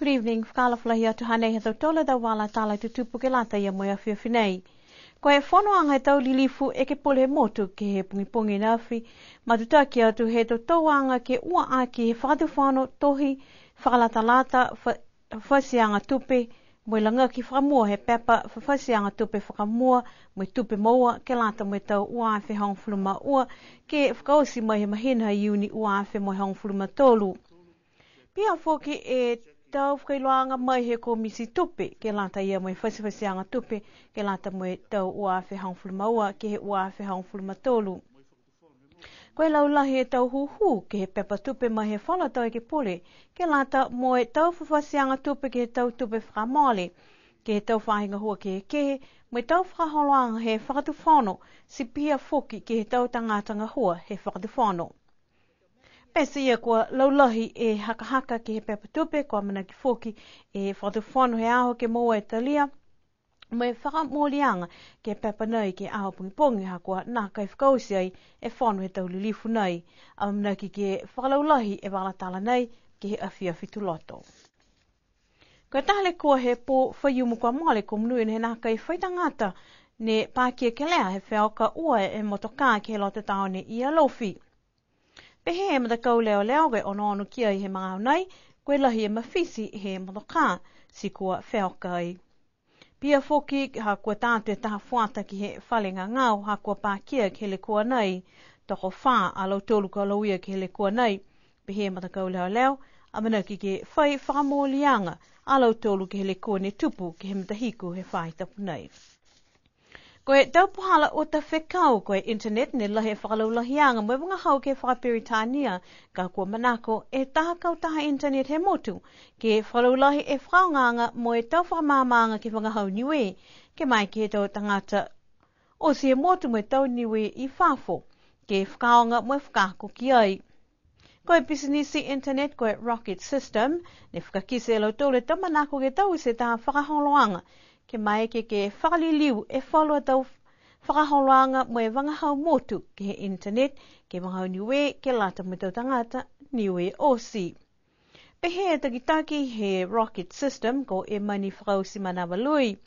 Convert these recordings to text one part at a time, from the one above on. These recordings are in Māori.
Good evening, whakalawhalahi atu hanei he tautola da wala tala tutupu ke lata ia moe awhia whinei. Ko e whonoanga he tau lilifu e ke pole motu ke he pungipungi nawhi, matutaki atu he tautauanga ke ua aki he whakatuwhano tohi, whakalatalata, whasianga tupe, moe langa ki whakamua he pepa, whasianga tupe whakamua, moe tupe maua, ke lata moe tau ua awhi hongwhuluma ua, ke whakaosi moe he mahina iuni ua awhi moe hongwhuluma tolu. Pia whoki e tau whakailoanga mai he ko misi tupe, ke lata ia moe whasianga tupe, ke lata moe tau ua awhi hongwhuluma ua, ke he ua awhi hongwhuluma tolu. Koe laulahi e tau huhu ke he pepa tupe mai he whalatau ke pole, ke lata moe tau whasianga tupe ke he tau tupe whakamale, ke he tau whahinga hua ke he kehe, moe tau whakaholoanga he whakatuwhano, si pia whoki ke he tau tangatanga hua he whakatuwhano. Pesa ia kua laulahi e haka ke he pepa tupe, kua mana ki whoki e whakatuwhano he aho ke moa e talia, me whakamolianga ke pepa nei ke aho pungipungi hakua nā kai whakausi ai e whanu he tau lilifu nei, a manaki ke whakalaulahi e walatala nei ke he awhia whituloto. Koe tahale kua he po whaiumu kua male ko Niuean he nā kai whaitangata ne pākia ke lea he whiauka ua e motoka ke he lote taone i alofi. Pehe e matakau leo koe ono kia i he mga nei, koe lahi e mawhisi he motoka si kua whiauka ai. Pia whoki ha kua tātu e taha whuata ki he whalenga ngau ha kua pākia ke le kua nei, toko whā a lau tolu ka lauia ke le kua nei, pehe matakau leo, a manaki ke whai whakamolianga a lau tolu ke le kua ne tupu ke he matahiku he whai tapu nei. Koe taupuhala o ta whekau koe internet ne lahe whakalaulahianga moe wanga hau ke whakapiritania ka kua manako e taha kau taha internet he motu ke whakalaulahi e whakaunganga moe tau whakamamanga ke wanga hau niue ke mai ke tau tangata o si he motu moe tau niue i whafo ke whakaunga moe whakako ki ai. Koe bisinisi internet koe rocket system ne whakakise lau tole tau manako ke tau se taha whakaholoanga ke mai ke whakaliliu e whalua tau whakaholoanga moe wangahau motu ke he internet ke wangahau niue ke lata mo tau tangata niue o si. Pehe e takitaki he rocket system ko e mani whakausi manawa lui.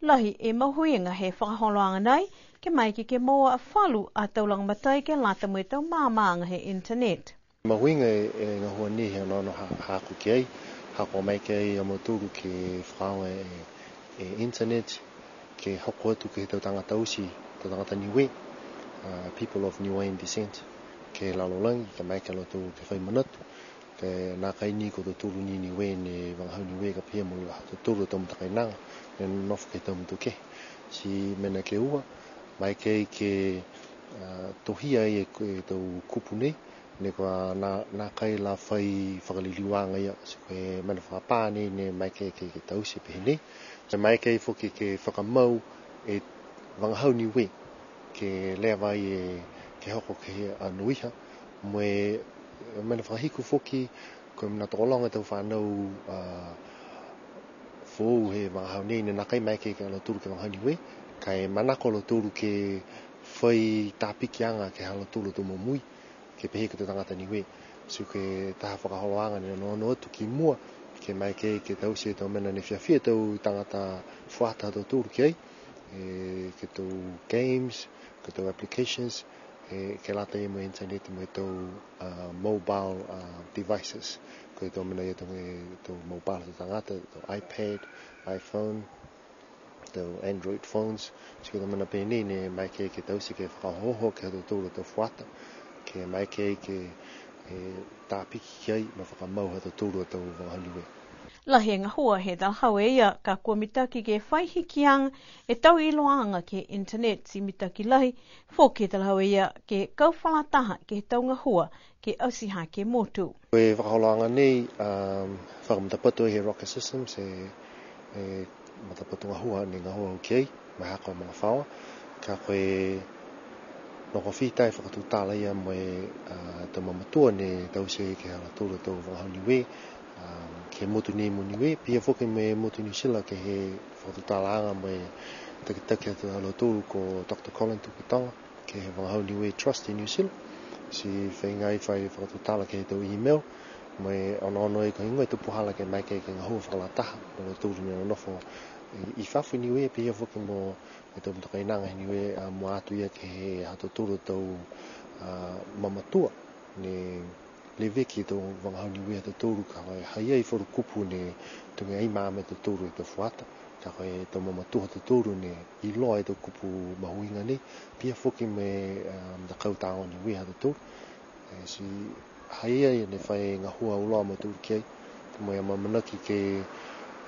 Lahi e mahuinga he whakaholoanga nei ke mai ke moa a whalu a taulang matai ke lata mo tau mamanga he internet. Mahuinga e ngahua ni he anono haku ki ai, hako mai ke ai amoturu ke whakaunga e internet ke hoko atu ke tau tangata usi, tau tangata Niue, people of Niuean descent, ke lalolangi, ke mai ke lotu ke whai manatu, ke nā kai ni ko tūru ni Niue ne wangahau Niue ka pia mo la tūru tau mutakai nanga, ne nofu ke tau mutu ke. Si mena ke ua, mai ke tohia e tau kupu nei, ne kua nā kai la whai whakaliliwanga ia, si koe mana whakapāne ne mai ke tausi pehe nei, se mai kei whoki ke whakamau e wangahau Niue ke lea vai ke hoko ke anuiha moe mana whakahiku whoki koe mana tokolonga tau whanau whou he wangahau nei ne nakai mai ke aloturu ke wangahau Niue kai manako aloturu ke whai tāpikianga ke aloturu tu momui ke pehe ke te tangata Niue so ke taha whakaholoanga ne no atu ki mua ke mai ke tau se tau mena ne whiawhia tau tangata whuata tau tūru ki ai, ke tau games, ke tau applications, ke lata e mo internet mo tau mobile devices, ke tau mena e tau mobile tau tangata, tau iPad, iPhone, tau Android phones, so ke tau mena pēne ne mai ke tau se ke whakahoho ke tau tūru tau whuata, ke mai ke tāpiki ki ai ma whakamau ha tau tūru tau wangahau. Lahi ngā hua he talhau e ia ka kua mitaki ke whaihikianga e tau iloanga ke internet si mitaki lahi whoki talhau e ia ke kauwhalataha ke tau ngā hua ke ausiha ke motu. Koe whakaholoanga nei, whakamatapato he rocket system se matapato ngā hua ne ngā hua ki ai, mai hako mga whaua, ka koe noko whitai whakatutala ia moe tau mamatua ne tau se ke halatūra tau wangahau Niue, ke motu ni mo Niue, pia whoke me motu New Zealand ke he whakatutalaanga moe takitaki atu halatūru ko Dr. Colin Tukitanga, ke he wangahau Niue Trust in New Zealand, si whaingai whai whakatutala ke he tau email, mai ono e ko ingo te puhala ke mai ke ngahua whakalataha o tūru ni nofo I whawhi niwe pe ia whuki mo e tau mtaka inanga niwe mo atu ia ke he hato tūru tau mamatua ne le veki tau wangahau niwe hato tūru ka kai haia I wharu kupu ne tunga ai maame tau tūru I tau whuata ka kai tau mamatua hato tūru ne I loa e tau kupu mahuinga ni pia whuki me mtakau tāo niwe hato tūru si haia ia ne whai ngahua uloa mo tūru kiai mo ia mamanaki ke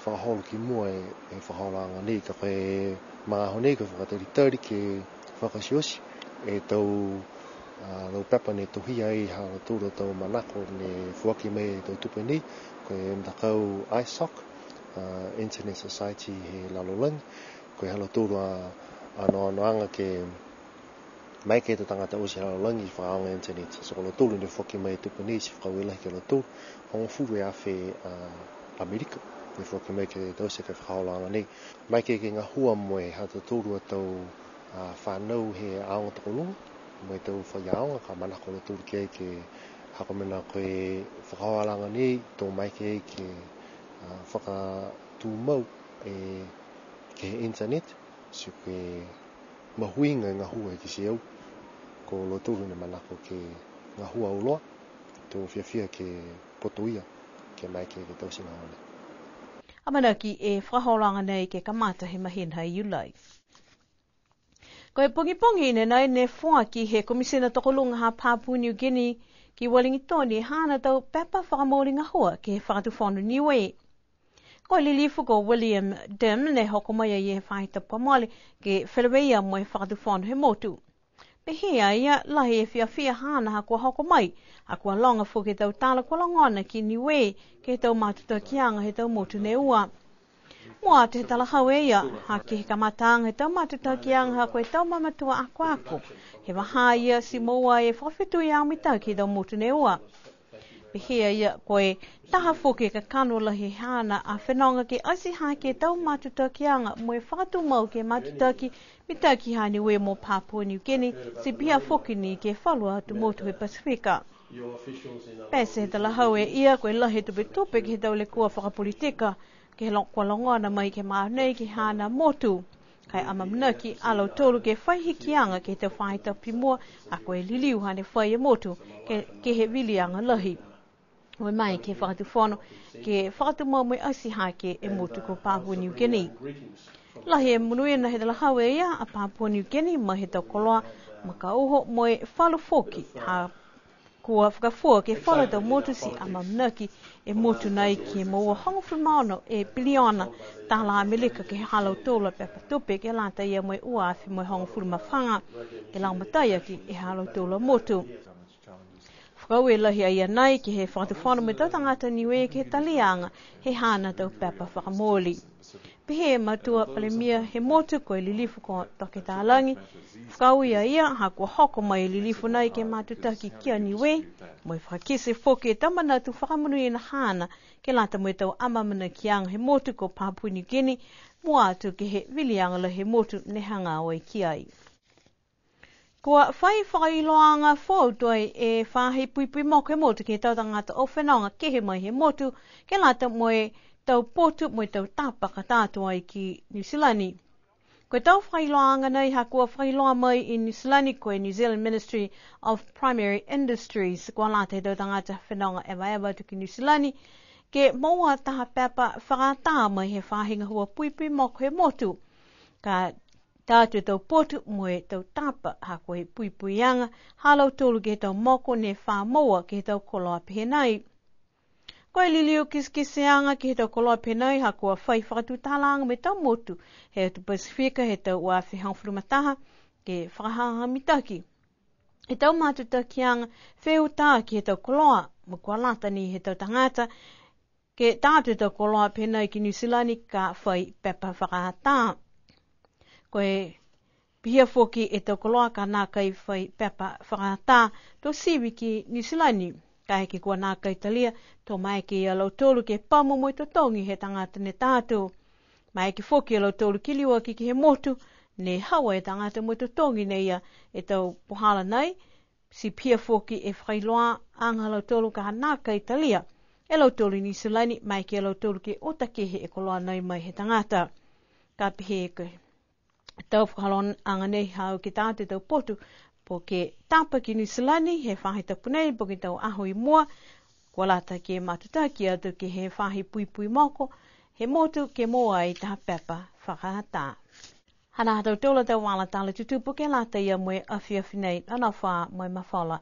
whakaholo ki mua e whakaholanga nei ka kai mga hone ka whakatari ke whakasiosi e tau pepa ne tohia e hala tūra tau manako ne whuaki me tau tupe nei koe mtakau ISOC Internet Society he lalolang koe hala tūra anoanga ke mai ke te tangata o si lalolang I whakaonga internet so hala tūra ne whuaki me tupe nei si whakawela ke hala tūra hongo furu e awhi Amerika I whuaki mai ke tau se ke whakaolanga nei. Mai ke ngā hua moe hata tūrua tau whanau he aonga takolunga. Mai tau whaiaonga ka manako na tūru kei ke hakamena koe whakaolanga nei tau mai ke whakatū mau ke internet. Si koe mahuinga ngā hua ki si au. Ko lo tūru ne manako ke ngā hua uloa. Tau whiawhia ke potoia ke mai ke tau singa hone. Amanaki e whakaholanga nei ke kamata he mahina I ulai. Ko e pongi nei ne whuaki he komisina tokolunga ha Papua New Guinea ki Wellingtoni hana tau pepa whakamoringa hua ke he whakatufonu niwe. Ko lilifu ko William Dim ne hokomaya I he whaitapua mole ke wheleweia mo he whakatufonu he motu. Pehea ia lahi e whiawhia hana ha kua hokomai a kua longa fu ke tau tala kua longona ki niwe ke tau matuta kianga he tau motu ne ua. Mua te he talahau e ia ha ke he kamatanga he tau matuta kianga ha koe tau mamatua aku. He waha ia si moa e whawhitu I au mitau ki tau motu ne ua. Pehea ia koe taha fu ke ka kano lahi hana a whenonga ke asi ha ke tau matuta kianga mo e whakatu mau ke matuta ki mitau ki ha niwe mo Papua New Guinea si pia fuki ni ke whalua tu motu he Pasifika. Pese he talahau e ia koe lahi tupe ke he tau le kua whakapolitika ke he kua longona mai ke maunei ki hana motu. Kai amamnaki alo tolu ke whaihikianga ke te whaita pimua a koe liliu hane whai e motu ke he wilianga lahi. Oi mai ke whakatufono ke whakatumau mai asi hake e motu ko Papua New Guinea. Lahi e munuena he talahau e ia a Papua New Guinea ma he tau koloa maka uho mo e whalufoki ha kua whakafua ke whala tau motu si amamnaki e motu nei ki maua hongofu maono e biliona tala Amerika ke he halau tola pepa tupe ke lanta ia mo e uafi mo e hongofu mawhanga ke lau mataya ki e halau tola motu. Whakaue lahi a ia nei ki he whakatawhana me tau tangata niwe ke he talianga he hana tau pepa whakamoli. Pehe matua palemia he motu koe lilifu ko toke tālangi. Whakaue a ia ha kua hoko mai lilifu nei ke matutaki kia niwe. Mo e whakise whoke e tamanatu whakamunu I na hana ke lata mo e tau amamana kianga he motu ko Papua New Guinea mua atu ke he wilianga he motu ne hanga oi ki ai. Kua whai whakailoanga whautoi e whahi puipui moko he motu ke tau tangata o whenonga ke he mai he motu ke lata mo e tau potu mo e tau tāpaka tātua I ki New Zealand. Koe tau whailoanga nei ha kua whailoa mai I New Zealand koe New Zealand Ministry of Primary Industries kua lata he tau tangata whenonga ewa tu ki New Zealand ke maua taha pepa whakatā mai he whahinga hua puipui moko he motu. Ka tātua tau potu mo e tau tāpa ha koe puipuianga halau tolu ke tau moko ne wha moa ke tau koloa pehenai. Koe liliu kiskiseanga ke tau koloa pehenai ha kua whai whakatu tālanga me tau motu he tu Pasifika he tau uawhi hangwhurumataha ke whakahanga mitaki. He tau matuta kianga wheu tā ki he tau koloa mo kua lata ni he tau tangata ke tātua tau koloa pehenai ki New Zealand ka whai pepa whakatā. Koe pihia foki e tau koloa ka nā kai whai pepa whakatā to siwi ki New Zealand. Ka heke kua nā kai talia tō mai ke I alau tolu ke pamu mo I totongi he tangata ne tātou. Mai ke foki alau tolu ki liwa ki he motu ne hawa e tangata mo I totongi ne ia e tau pohala nei si pia foki e whailoa anga alau tolu ka nā kai talia E lau tolu ni sulani mai ke lau tolu ke ota ke he e koloa nei mai he tangata. Ka pihe ke tau whakalon anga nei hau ki tāte tau potu po ke tāpa ki ni sulani he whahi tapunei po ki tau aho i mua kua lata ke matuta ki atu ke he whahi pui pui moko he motu ke moa i taha pepa whakahata. Hana hatau tola tau wala tala tutupu ke lata ia moe awhiawhi nei ana wha moe mawhala.